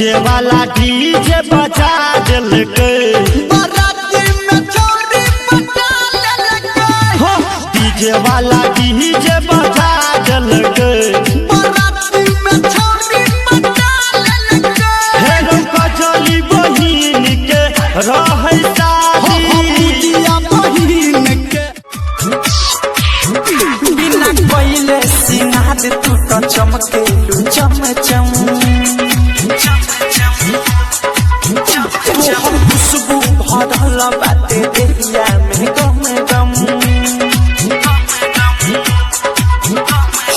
DJ वाला DJ बजा दिलके बाराती में चोरी पटा लेलके हो डीजे वाला डीजे बजा दिलके बाराती में चोरी पटा लेलके हेलो कजली बहिन के रहे शादी बहिन के बिना कोइले सिंगार तू तो चमके चमचम खुशबू भरल बाटे देहिया में गम गम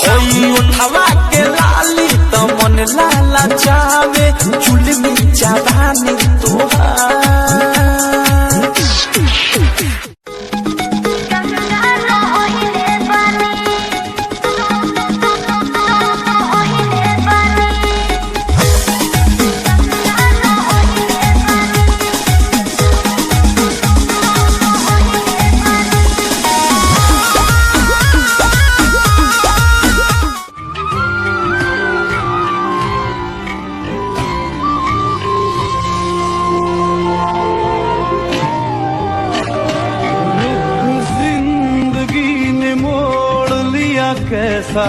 होई उठवा के लाली तो मन लाला जावे चुलमी जवानी तोहार कैसा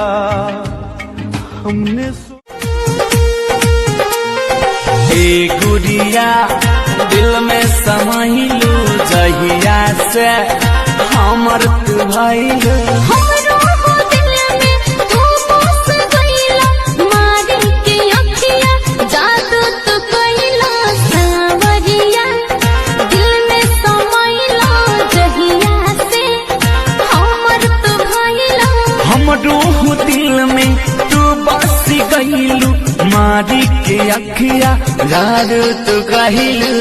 हमने गुड़िया दिल में समहिलू जहिया से हमर तू भइलू दिल में तू बस गईलू मारी के अखिया यार तू कहिलू